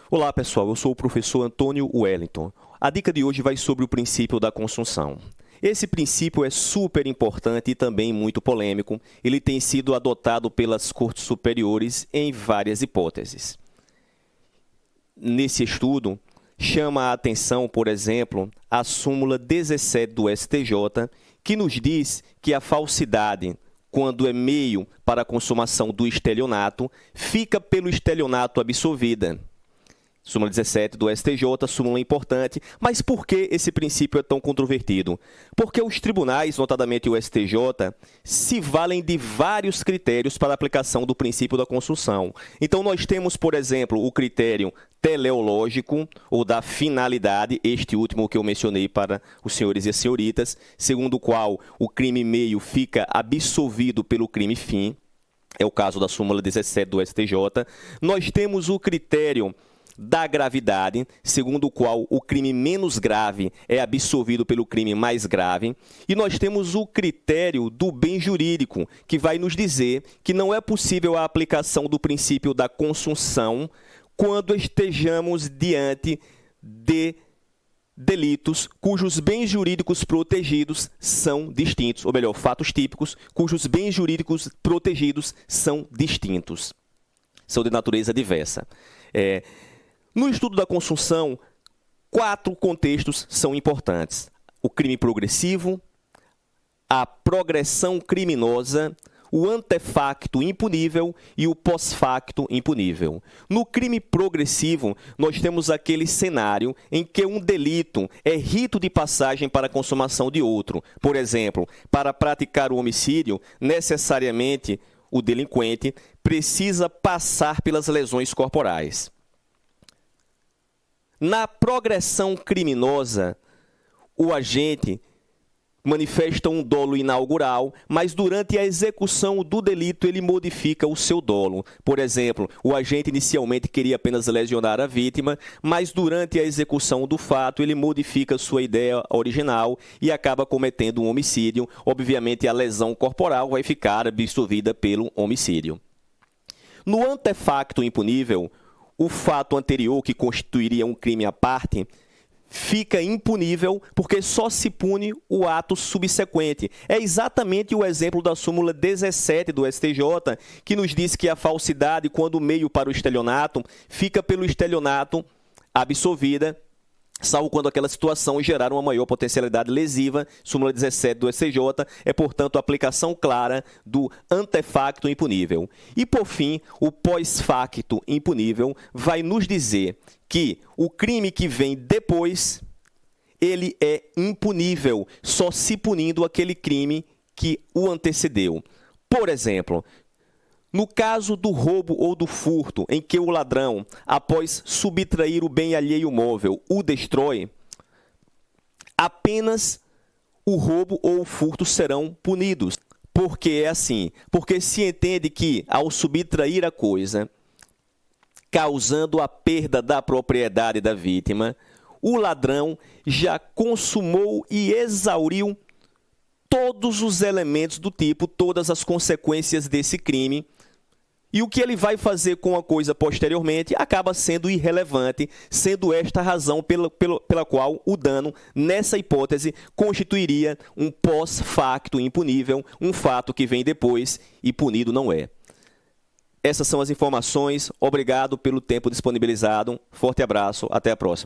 Olá pessoal, eu sou o professor Antônio Wellington. A dica de hoje vai sobre o princípio da consunção. Esse princípio é super importante e também muito polêmico. Ele tem sido adotado pelas cortes superiores em várias hipóteses. Nesse estudo, chama a atenção, por exemplo, a súmula 17 do STJ, que nos diz que a falsidade, quando é meio para a consumação do estelionato, fica pelo estelionato absolvida. Súmula 17 do STJ, súmula importante. Mas por que esse princípio é tão controvertido? Porque os tribunais, notadamente o STJ, se valem de vários critérios para a aplicação do princípio da consunção. Então, nós temos, por exemplo, o critério teleológico ou da finalidade, este último que eu mencionei para os senhores e as senhoritas, segundo o qual o crime meio fica absolvido pelo crime fim. É o caso da súmula 17 do STJ. Nós temos o critério da gravidade, segundo o qual o crime menos grave é absolvido pelo crime mais grave. E nós temos o critério do bem jurídico, que vai nos dizer que não é possível a aplicação do princípio da consunção quando estejamos diante de delitos cujos bens jurídicos protegidos são distintos, ou melhor, fatos típicos cujos bens jurídicos protegidos são distintos, são de natureza diversa. No estudo da consunção, 4 contextos são importantes: o crime progressivo, a progressão criminosa, o antefacto impunível e o pós-facto impunível. No crime progressivo, nós temos aquele cenário em que um delito é rito de passagem para a consumação de outro. Por exemplo, para praticar o homicídio, necessariamente o delinquente precisa passar pelas lesões corporais. Na progressão criminosa, o agente manifesta um dolo inaugural, mas durante a execução do delito ele modifica o seu dolo. Por exemplo, o agente inicialmente queria apenas lesionar a vítima, mas durante a execução do fato ele modifica sua ideia original e acaba cometendo um homicídio. Obviamente, a lesão corporal vai ficar absolvida pelo homicídio. No antefacto impunível, o fato anterior, que constituiria um crime à parte, fica impunível porque só se pune o ato subsequente. É exatamente o exemplo da súmula 17 do STJ, que nos diz que a falsidade, quando meio para o estelionato, fica pelo estelionato absolvida, salvo quando aquela situação gerar uma maior potencialidade lesiva. Súmula 17 do STJ é, portanto, a aplicação clara do antefacto impunível. E, por fim, o pós-facto impunível vai nos dizer que o crime que vem depois, ele é impunível, só se punindo aquele crime que o antecedeu. Por exemplo, no caso do roubo ou do furto, em que o ladrão, após subtrair o bem alheio móvel, o destrói, apenas o roubo ou o furto serão punidos. Por que é assim? Porque se entende que, ao subtrair a coisa, causando a perda da propriedade da vítima, o ladrão já consumou e exauriu todos os elementos do tipo, todas as consequências desse crime. E o que ele vai fazer com a coisa posteriormente acaba sendo irrelevante, sendo esta a razão pela qual o dano, nessa hipótese, constituiria um pós-facto impunível, um fato que vem depois e punido não é. Essas são as informações. Obrigado pelo tempo disponibilizado. Forte abraço. Até a próxima.